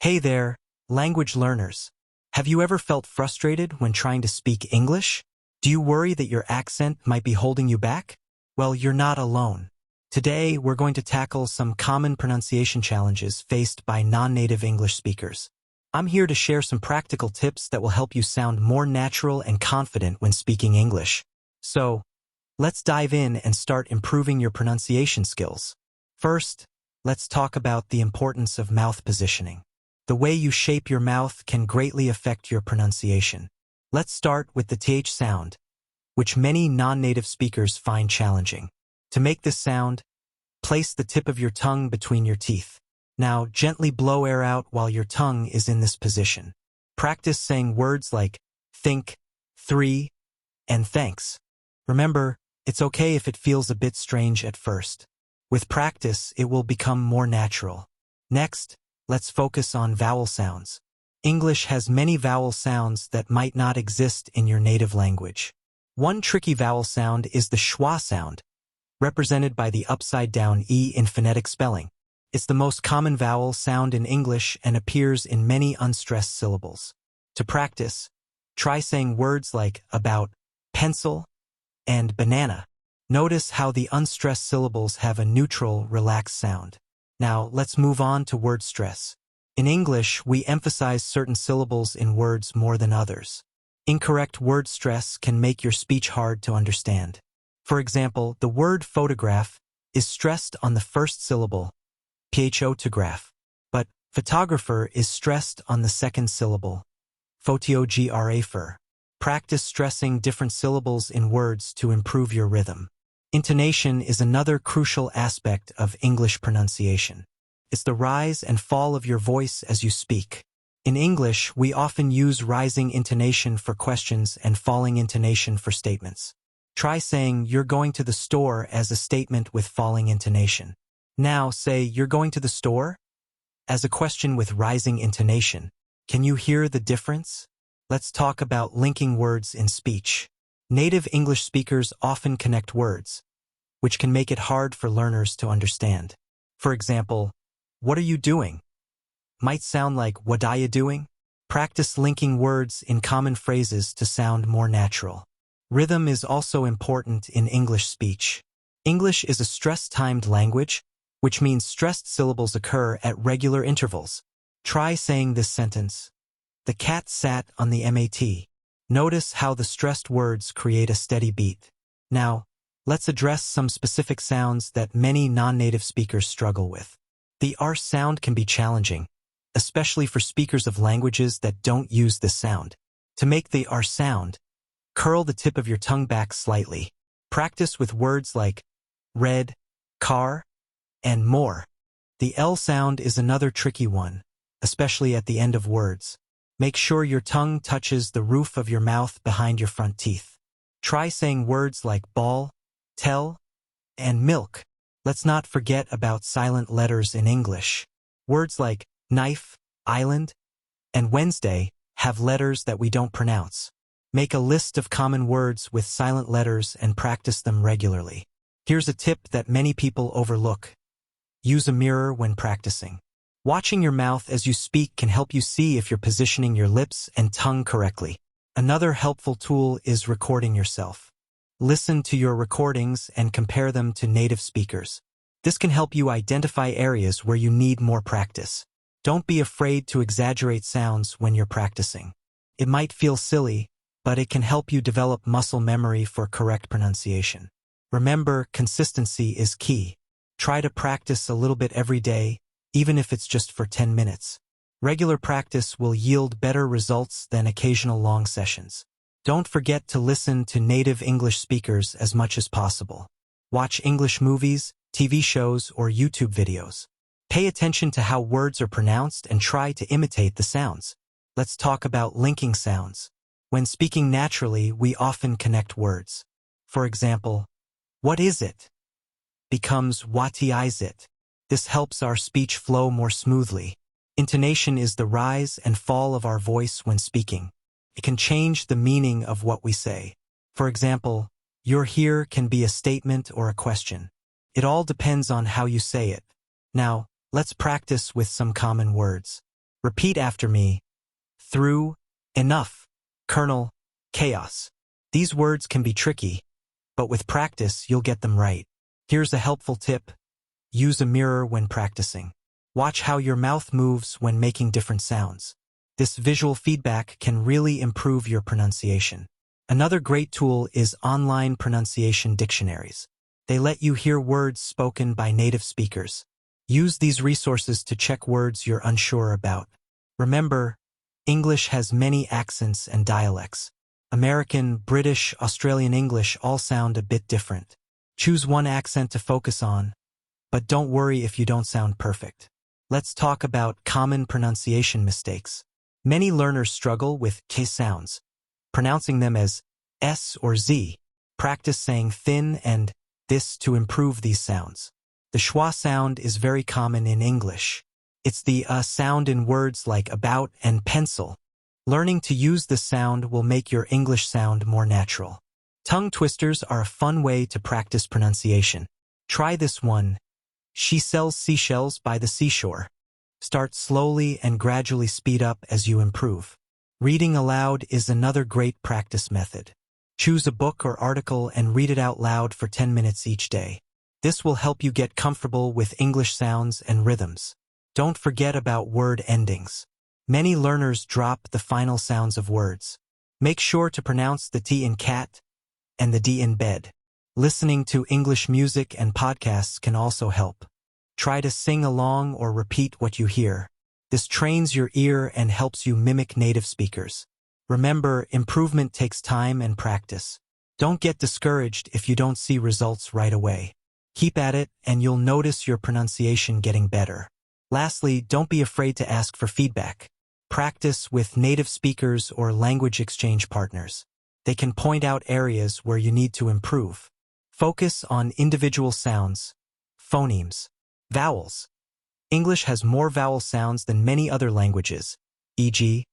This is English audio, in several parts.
Hey there, language learners. Have you ever felt frustrated when trying to speak English? Do you worry that your accent might be holding you back? Well, you're not alone. Today, we're going to tackle some common pronunciation challenges faced by non-native English speakers. I'm here to share some practical tips that will help you sound more natural and confident when speaking English. So, let's dive in and start improving your pronunciation skills. First, let's talk about the importance of mouth positioning. The way you shape your mouth can greatly affect your pronunciation. Let's start with the th sound, which many non-native speakers find challenging. To make this sound, place the tip of your tongue between your teeth. Now, gently blow air out while your tongue is in this position. Practice saying words like think, three, and thanks. Remember, it's okay if it feels a bit strange at first. With practice, it will become more natural. Next, let's focus on vowel sounds. English has many vowel sounds that might not exist in your native language. One tricky vowel sound is the schwa sound, represented by the upside-down E in phonetic spelling. It's the most common vowel sound in English and appears in many unstressed syllables. To practice, try saying words like about, pencil, and banana. Notice how the unstressed syllables have a neutral, relaxed sound. Now, let's move on to word stress. In English, we emphasize certain syllables in words more than others. Incorrect word stress can make your speech hard to understand. For example, the word photograph is stressed on the first syllable, photograph, but photographer is stressed on the second syllable, photographer. Practice stressing different syllables in words to improve your rhythm. Intonation is another crucial aspect of English pronunciation. It's the rise and fall of your voice as you speak. In English, we often use rising intonation for questions and falling intonation for statements. Try saying you're going to the store as a statement with falling intonation. Now say you're going to the store as a question with rising intonation. Can you hear the difference? Let's talk about linking words in speech. Native English speakers often connect words, which can make it hard for learners to understand. For example, what are you doing? Might sound like what are you doing? Practice linking words in common phrases to sound more natural. Rhythm is also important in English speech. English is a stress-timed language, which means stressed syllables occur at regular intervals. Try saying this sentence. The cat sat on the mat. Notice how the stressed words create a steady beat. Now, let's address some specific sounds that many non-native speakers struggle with. The R sound can be challenging, especially for speakers of languages that don't use this sound. To make the R sound, curl the tip of your tongue back slightly. Practice with words like red, car, and more. The L sound is another tricky one, especially at the end of words. Make sure your tongue touches the roof of your mouth behind your front teeth. Try saying words like ball, tell, and milk. Let's not forget about silent letters in English. Words like knife, island, and Wednesday have letters that we don't pronounce. Make a list of common words with silent letters and practice them regularly. Here's a tip that many people overlook. Use a mirror when practicing. Watching your mouth as you speak can help you see if you're positioning your lips and tongue correctly. Another helpful tool is recording yourself. Listen to your recordings and compare them to native speakers. This can help you identify areas where you need more practice. Don't be afraid to exaggerate sounds when you're practicing. It might feel silly, but it can help you develop muscle memory for correct pronunciation. Remember, consistency is key. Try to practice a little bit every day, even if it's just for 10 minutes. Regular practice will yield better results than occasional long sessions. Don't forget to listen to native English speakers as much as possible. Watch English movies, TV shows, or YouTube videos. Pay attention to how words are pronounced and try to imitate the sounds. Let's talk about linking sounds. When speaking naturally, we often connect words. For example, what is it becomes what is it. This helps our speech flow more smoothly. Intonation is the rise and fall of our voice when speaking. It can change the meaning of what we say. For example, you're here can be a statement or a question. It all depends on how you say it. Now, let's practice with some common words. Repeat after me. Through, enough, kernel, chaos. These words can be tricky, but with practice, you'll get them right. Here's a helpful tip. Use a mirror when practicing. Watch how your mouth moves when making different sounds. This visual feedback can really improve your pronunciation. Another great tool is online pronunciation dictionaries. They let you hear words spoken by native speakers. Use these resources to check words you're unsure about. Remember, English has many accents and dialects. American, British, Australian English all sound a bit different. Choose one accent to focus on, but don't worry if you don't sound perfect. Let's talk about common pronunciation mistakes. Many learners struggle with K sounds, pronouncing them as S or Z. Practice saying thin and this to improve these sounds. The schwa sound is very common in English. It's the sound in words like about and pencil. Learning to use this sound will make your English sound more natural. Tongue twisters are a fun way to practice pronunciation. Try this one. She sells seashells by the seashore. Start slowly and gradually speed up as you improve. Reading aloud is another great practice method. Choose a book or article and read it out loud for 10 minutes each day. This will help you get comfortable with English sounds and rhythms. Don't forget about word endings. Many learners drop the final sounds of words. Make sure to pronounce the T in cat and the D in bed. Listening to English music and podcasts can also help. Try to sing along or repeat what you hear. This trains your ear and helps you mimic native speakers. Remember, improvement takes time and practice. Don't get discouraged if you don't see results right away. Keep at it and you'll notice your pronunciation getting better. Lastly, don't be afraid to ask for feedback. Practice with native speakers or language exchange partners. They can point out areas where you need to improve. Focus on individual sounds, phonemes, vowels. English has more vowel sounds than many other languages, e.g.,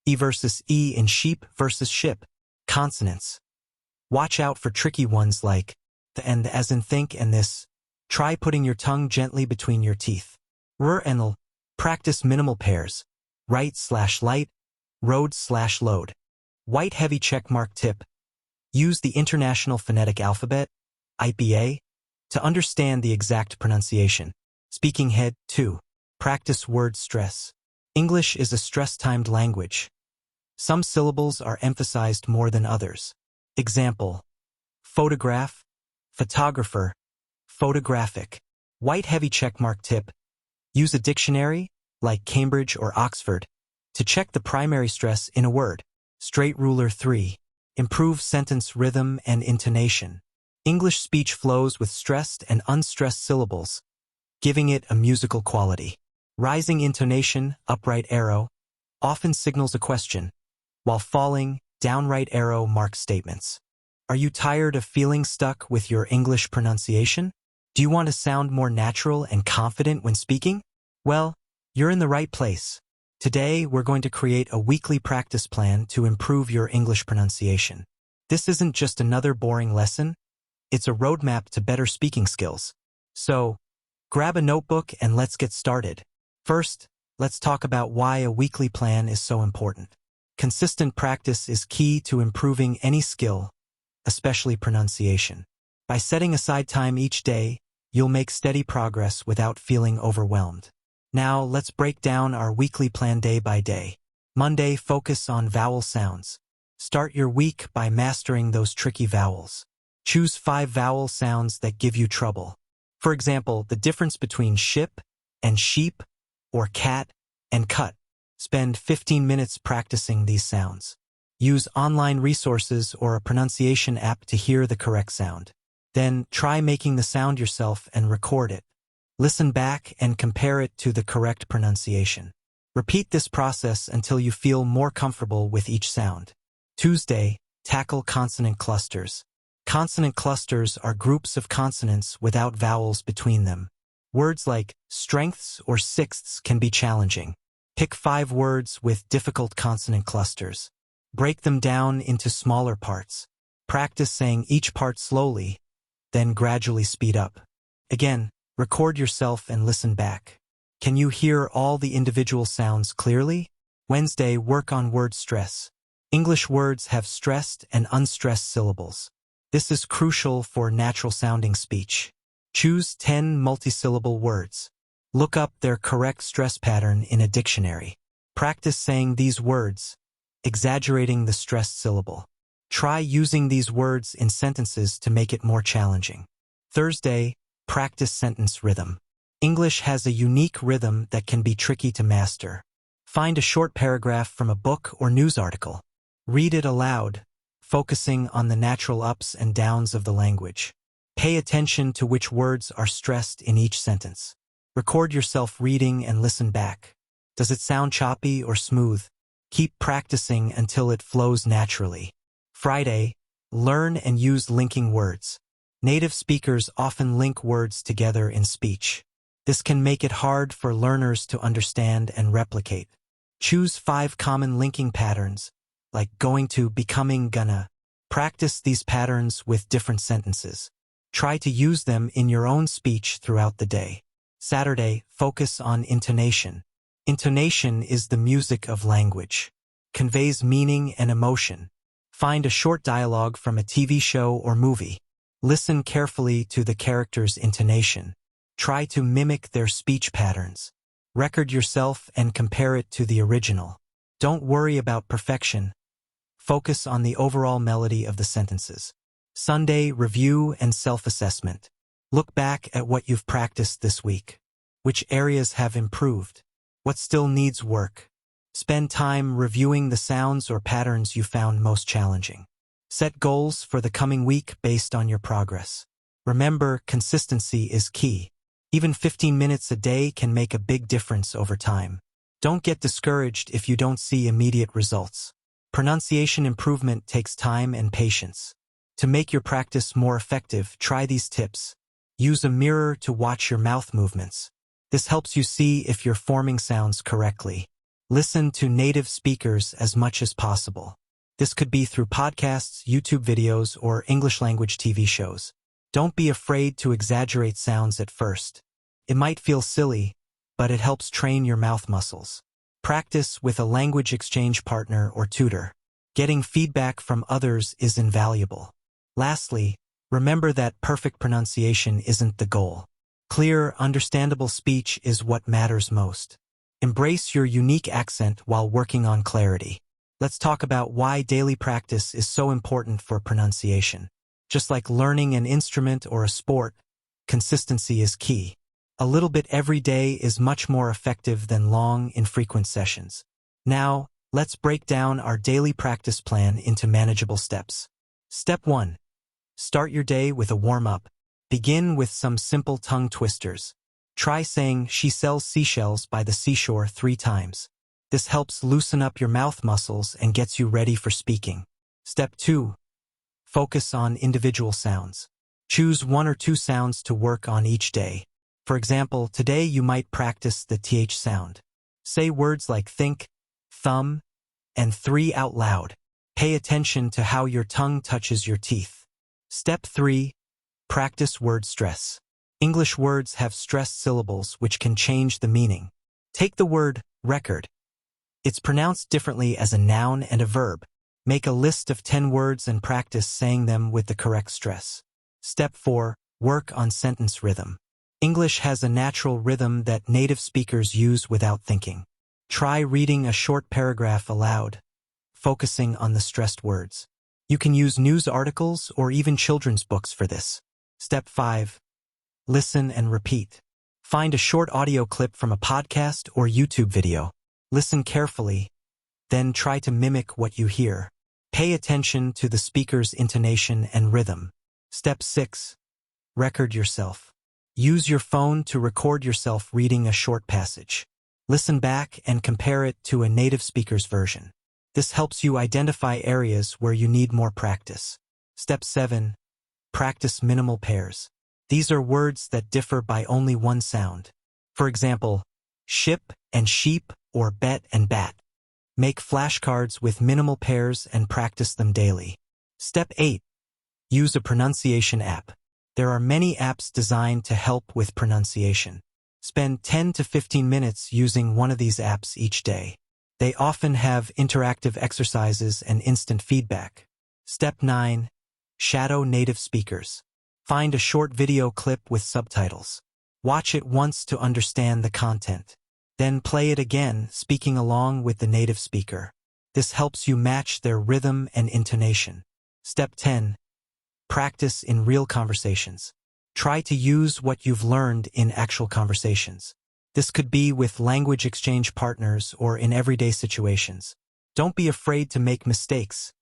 E versus E in sheep versus ship. Consonants. Watch out for tricky ones like the and the as in think and this. Try putting your tongue gently between your teeth. R and L. Practice minimal pairs. Right/light, road/load. White heavy checkmark tip. Use the International Phonetic Alphabet, IPA, to understand the exact pronunciation. Speaking head 2. Practice word stress. English is a stress-timed language. Some syllables are emphasized more than others. Example: photograph, photographer, photographic. White heavy checkmark tip. Use a dictionary, like Cambridge or Oxford, to check the primary stress in a word. Straight ruler 3. Improve sentence rhythm and intonation. English speech flows with stressed and unstressed syllables, giving it a musical quality. Rising intonation, upright arrow, often signals a question, while falling, downright arrow marks statements. Are you tired of feeling stuck with your English pronunciation? Do you want to sound more natural and confident when speaking? Well, you're in the right place. Today, we're going to create a weekly practice plan to improve your English pronunciation. This isn't just another boring lesson. It's a roadmap to better speaking skills. So, grab a notebook and let's get started. First, let's talk about why a weekly plan is so important. Consistent practice is key to improving any skill, especially pronunciation. By setting aside time each day, you'll make steady progress without feeling overwhelmed. Now, let's break down our weekly plan day by day. Monday, focus on vowel sounds. Start your week by mastering those tricky vowels. Choose 5 vowel sounds that give you trouble. For example, the difference between ship and sheep, or cat and cut. Spend 15 minutes practicing these sounds. Use online resources or a pronunciation app to hear the correct sound. Then try making the sound yourself and record it. Listen back and compare it to the correct pronunciation. Repeat this process until you feel more comfortable with each sound. Tuesday, tackle consonant clusters. Consonant clusters are groups of consonants without vowels between them. Words like strengths or sixths can be challenging. Pick 5 words with difficult consonant clusters. Break them down into smaller parts. Practice saying each part slowly, then gradually speed up. Again, record yourself and listen back. Can you hear all the individual sounds clearly? Wednesday, work on word stress. English words have stressed and unstressed syllables. This is crucial for natural-sounding speech. Choose 10 multisyllable words. Look up their correct stress pattern in a dictionary. Practice saying these words, exaggerating the stressed syllable. Try using these words in sentences to make it more challenging. Thursday, practice sentence rhythm. English has a unique rhythm that can be tricky to master. Find a short paragraph from a book or news article. Read it aloud, focusing on the natural ups and downs of the language. Pay attention to which words are stressed in each sentence. Record yourself reading and listen back. Does it sound choppy or smooth? Keep practicing until it flows naturally. Friday, learn and use linking words. Native speakers often link words together in speech. This can make it hard for learners to understand and replicate. Choose 5 common linking patterns, like going to, becoming, gonna. Practice these patterns with different sentences. Try to use them in your own speech throughout the day. Saturday, focus on intonation. Intonation is the music of language. Conveys meaning and emotion. Find a short dialogue from a TV show or movie. Listen carefully to the character's intonation. Try to mimic their speech patterns. Record yourself and compare it to the original. Don't worry about perfection. Focus on the overall melody of the sentences. Sunday, review and self-assessment. Look back at what you've practiced this week. Which areas have improved? What still needs work? Spend time reviewing the sounds or patterns you found most challenging. Set goals for the coming week based on your progress. Remember, consistency is key. Even 15 minutes a day can make a big difference over time. Don't get discouraged if you don't see immediate results. Pronunciation improvement takes time and patience. To make your practice more effective, try these tips. Use a mirror to watch your mouth movements. This helps you see if you're forming sounds correctly. Listen to native speakers as much as possible. This could be through podcasts, YouTube videos, or English language TV shows. Don't be afraid to exaggerate sounds at first. It might feel silly, but it helps train your mouth muscles. Practice with a language exchange partner or tutor. Getting feedback from others is invaluable. Lastly, remember that perfect pronunciation isn't the goal. Clear, understandable speech is what matters most. Embrace your unique accent while working on clarity. Let's talk about why daily practice is so important for pronunciation. Just like learning an instrument or a sport, consistency is key. A little bit every day is much more effective than long, infrequent sessions. Now, let's break down our daily practice plan into manageable steps. Step 1. Start your day with a warm-up. Begin with some simple tongue twisters. Try saying, "She sells seashells by the seashore" 3 times. This helps loosen up your mouth muscles and gets you ready for speaking. Step 2. Focus on individual sounds. Choose 1 or 2 sounds to work on each day. For example, today you might practice the TH sound. Say words like think, thumb, and 3 out loud. Pay attention to how your tongue touches your teeth. Step 3. Practice word stress. English words have stressed syllables which can change the meaning. Take the word record. It's pronounced differently as a noun and a verb. Make a list of 10 words and practice saying them with the correct stress. Step 4. Work on sentence rhythm. English has a natural rhythm that native speakers use without thinking. Try reading a short paragraph aloud, focusing on the stressed words. You can use news articles or even children's books for this. Step 5. Listen and repeat. Find a short audio clip from a podcast or YouTube video. Listen carefully, then try to mimic what you hear. Pay attention to the speaker's intonation and rhythm. Step 6. Record yourself. Use your phone to record yourself reading a short passage. Listen back and compare it to a native speaker's version. This helps you identify areas where you need more practice. Step 7. Practice minimal pairs. These are words that differ by only 1 sound. For example, ship and sheep or bet and bat. Make flashcards with minimal pairs and practice them daily. Step 8. Use a pronunciation app. There are many apps designed to help with pronunciation. Spend 10 to 15 minutes using one of these apps each day. They often have interactive exercises and instant feedback. Step 9. Shadow native speakers. Find a short video clip with subtitles. Watch it once to understand the content. Then play it again, speaking along with the native speaker. This helps you match their rhythm and intonation. Step 10. Practice in real conversations. Try to use what you've learned in actual conversations. This could be with language exchange partners or in everyday situations. Don't be afraid to make mistakes.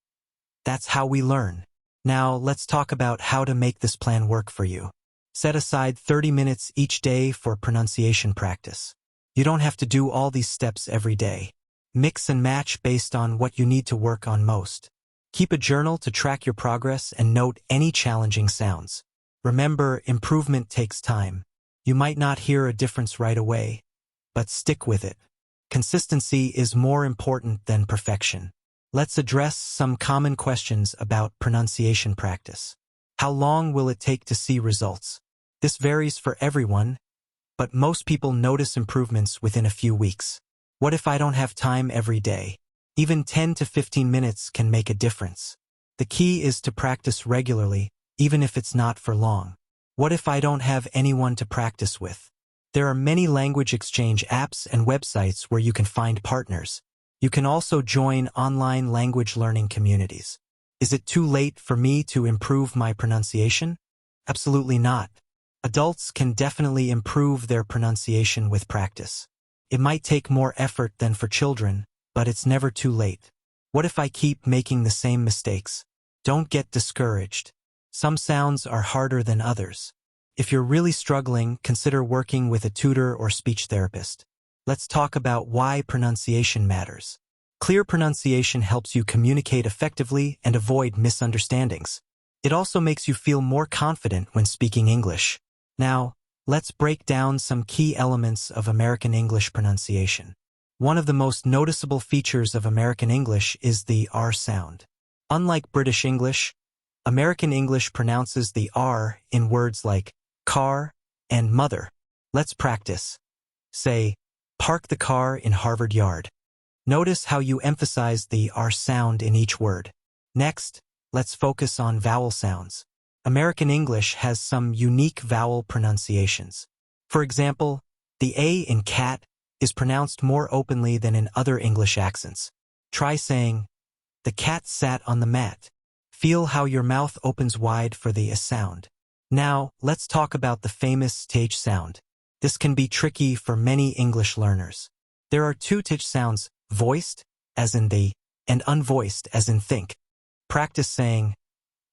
That's how we learn. Now, let's talk about how to make this plan work for you. Set aside 30 minutes each day for pronunciation practice. You don't have to do all these steps every day. Mix and match based on what you need to work on most. Keep a journal to track your progress and note any challenging sounds. Remember, improvement takes time. You might not hear a difference right away, but stick with it. Consistency is more important than perfection. Let's address some common questions about pronunciation practice. How long will it take to see results? This varies for everyone, but most people notice improvements within a few weeks. What if I don't have time every day? Even 10 to 15 minutes can make a difference. The key is to practice regularly, even if it's not for long. What if I don't have anyone to practice with? There are many language exchange apps and websites where you can find partners. You can also join online language learning communities. Is it too late for me to improve my pronunciation? Absolutely not. Adults can definitely improve their pronunciation with practice. It might take more effort than for children, but it's never too late. What if I keep making the same mistakes? Don't get discouraged. Some sounds are harder than others. If you're really struggling, consider working with a tutor or speech therapist. Let's talk about why pronunciation matters. Clear pronunciation helps you communicate effectively and avoid misunderstandings. It also makes you feel more confident when speaking English. Now, let's break down some key elements of American English pronunciation. One of the most noticeable features of American English is the R sound. Unlike British English, American English pronounces the R in words like car and mother. Let's practice. Say, park the car in Harvard Yard. Notice how you emphasize the R sound in each word. Next, let's focus on vowel sounds. American English has some unique vowel pronunciations. For example, the A in cat is pronounced more openly than in other English accents. Try saying, the cat sat on the mat. Feel how your mouth opens wide for the sound. Now, let's talk about the famous th sound. This can be tricky for many English learners. There are two th sounds, voiced, as in the, and unvoiced, as in think. Practice saying,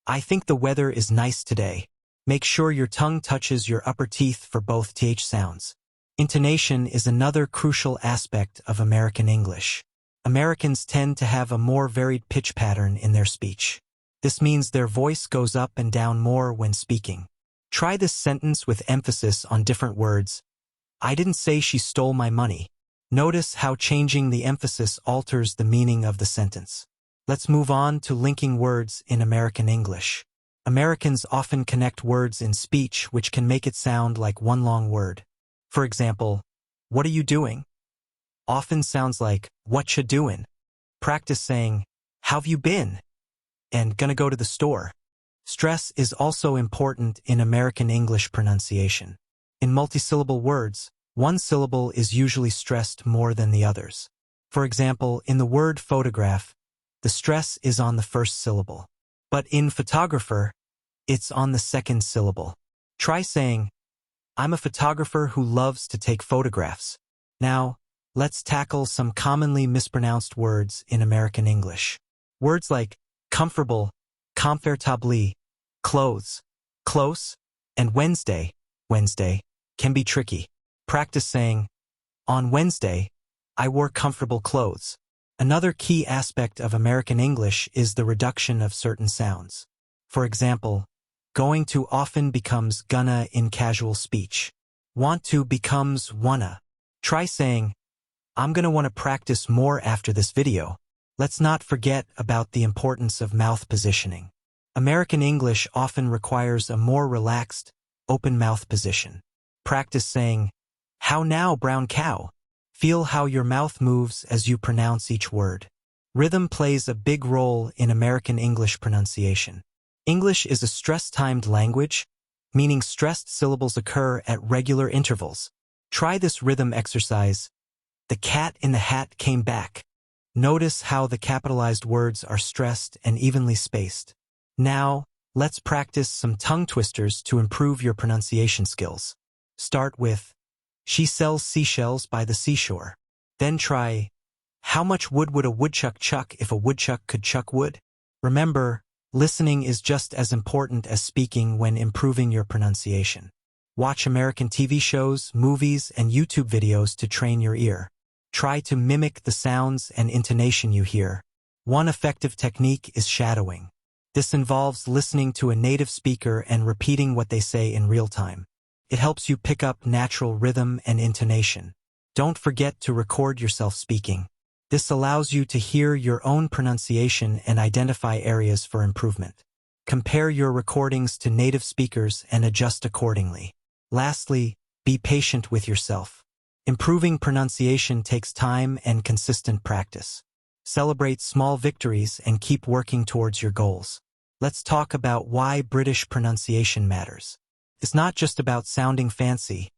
I think the weather is nice today. Make sure your tongue touches your upper teeth for both th sounds. Intonation is another crucial aspect of American English. Americans tend to have a more varied pitch pattern in their speech. This means their voice goes up and down more when speaking. Try this sentence with emphasis on different words. I didn't say she stole my money. Notice how changing the emphasis alters the meaning of the sentence. Let's move on to linking words in American English. Americans often connect words in speech which can make it sound like one long word. For example, what are you doing? Often sounds like, what you doing? Practice saying, how've you been? And gonna go to the store. Stress is also important in American English pronunciation. In multisyllable words, one syllable is usually stressed more than the others. For example, in the word photograph, the stress is on the first syllable. But in photographer, it's on the second syllable. Try saying, I'm a photographer who loves to take photographs. Now, let's tackle some commonly mispronounced words in American English. Words like comfortable, comfortably, clothes, close, and Wednesday, can be tricky. Practice saying, on Wednesday, I wore comfortable clothes. Another key aspect of American English is the reduction of certain sounds. For example, going to often becomes gonna in casual speech. Want to becomes wanna. Try saying, I'm gonna want to practice more after this video. Let's not forget about the importance of mouth positioning. American English often requires a more relaxed, open mouth position. Practice saying, How now, brown cow? Feel how your mouth moves as you pronounce each word. Rhythm plays a big role in American English pronunciation. English is a stress-timed language, meaning stressed syllables occur at regular intervals. Try this rhythm exercise. The cat in the hat came back. Notice how the capitalized words are stressed and evenly spaced. Now, let's practice some tongue twisters to improve your pronunciation skills. Start with, she sells seashells by the seashore. Then try, how much wood would a woodchuck chuck if a woodchuck could chuck wood? Remember, listening is just as important as speaking when improving your pronunciation. Watch American TV shows, movies, and YouTube videos to train your ear. Try to mimic the sounds and intonation you hear. One effective technique is shadowing. This involves listening to a native speaker and repeating what they say in real time. It helps you pick up natural rhythm and intonation. Don't forget to record yourself speaking. This allows you to hear your own pronunciation and identify areas for improvement. Compare your recordings to native speakers and adjust accordingly. Lastly, be patient with yourself. Improving pronunciation takes time and consistent practice. Celebrate small victories and keep working towards your goals. Let's talk about why British pronunciation matters. It's not just about sounding fancy.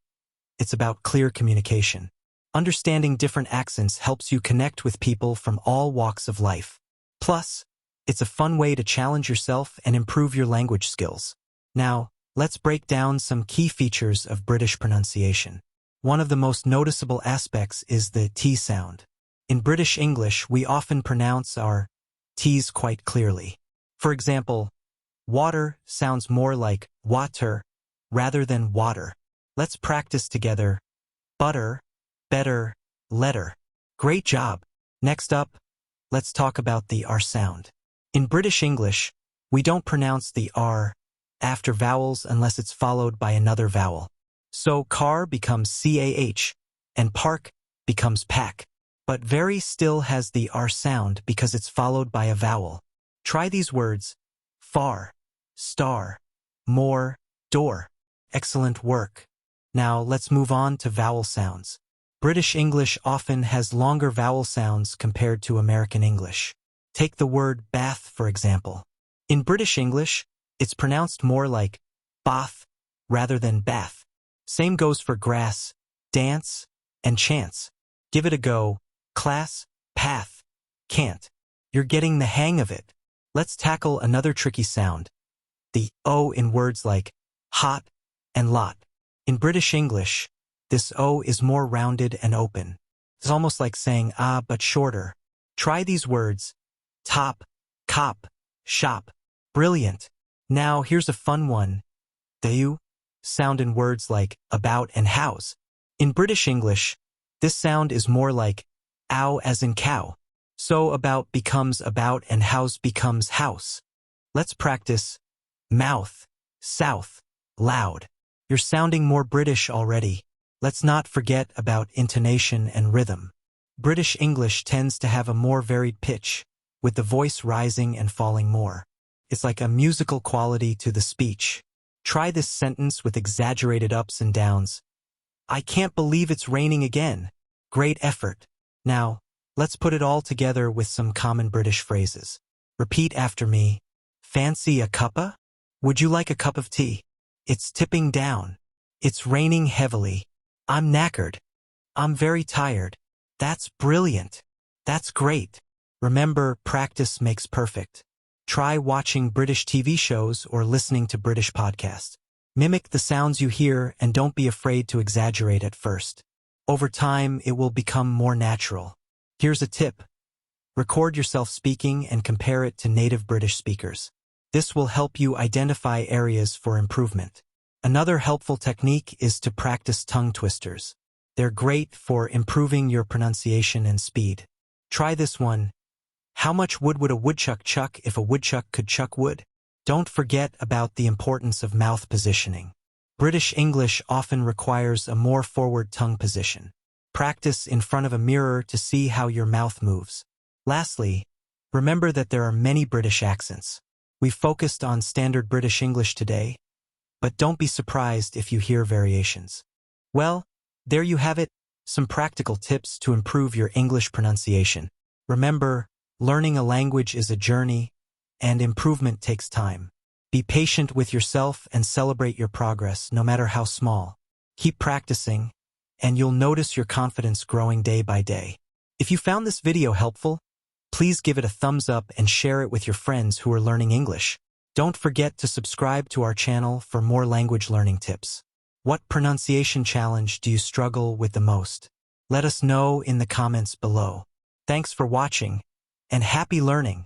It's about clear communication. Understanding different accents helps you connect with people from all walks of life. Plus, it's a fun way to challenge yourself and improve your language skills. Now, let's break down some key features of British pronunciation. One of the most noticeable aspects is the T sound. In British English, we often pronounce our T's quite clearly. For example, water sounds more like water rather than water. Let's practice together. Butter, better, letter. Great job. Next up, let's talk about the R sound. In British English, we don't pronounce the R after vowels unless it's followed by another vowel. So car becomes CAH, and park becomes pack. But very still has the R sound because it's followed by a vowel. Try these words: far, star, more, door. Excellent work. Now let's move on to vowel sounds. British English often has longer vowel sounds compared to American English. Take the word bath, for example. In British English, it's pronounced more like bath rather than bath. Same goes for grass, dance, and chance. Give it a go. Class, path, can't. You're getting the hang of it. Let's tackle another tricky sound. The O in words like hot and lot. In British English, this O is more rounded and open. It's almost like saying ah but shorter. Try these words: top, cop, shop. Brilliant. Now here's a fun one. The U sound in words like about and house. In British English, this sound is more like ow as in cow. So about becomes about and house becomes house. Let's practice. Mouth, south, loud. You're sounding more British already. Let's not forget about intonation and rhythm. British English tends to have a more varied pitch, with the voice rising and falling more. It's like a musical quality to the speech. Try this sentence with exaggerated ups and downs. I can't believe it's raining again. Great effort. Now, let's put it all together with some common British phrases. Repeat after me. Fancy a cuppa? Would you like a cup of tea? It's tipping down. It's raining heavily. I'm knackered. I'm very tired. That's brilliant. That's great. Remember, practice makes perfect. Try watching British TV shows or listening to British podcasts. Mimic the sounds you hear and don't be afraid to exaggerate at first. Over time, it will become more natural. Here's a tip. Record yourself speaking and compare it to native British speakers. This will help you identify areas for improvement. Another helpful technique is to practice tongue twisters. They're great for improving your pronunciation and speed. Try this one. How much wood would a woodchuck chuck if a woodchuck could chuck wood? Don't forget about the importance of mouth positioning. British English often requires a more forward tongue position. Practice in front of a mirror to see how your mouth moves. Lastly, remember that there are many British accents. We focused on standard British English today, but don't be surprised if you hear variations. Well, There you have it, some practical tips to improve your English pronunciation. Remember, learning a language is a journey, and improvement takes time. Be patient with yourself and celebrate your progress, no matter how small. Keep practicing, and you'll notice your confidence growing day by day. If you found this video helpful, please give it a thumbs up and share it with your friends who are learning English. Don't forget to subscribe to our channel for more language learning tips. What pronunciation challenge do you struggle with the most? Let us know in the comments below. Thanks for watching, and happy learning!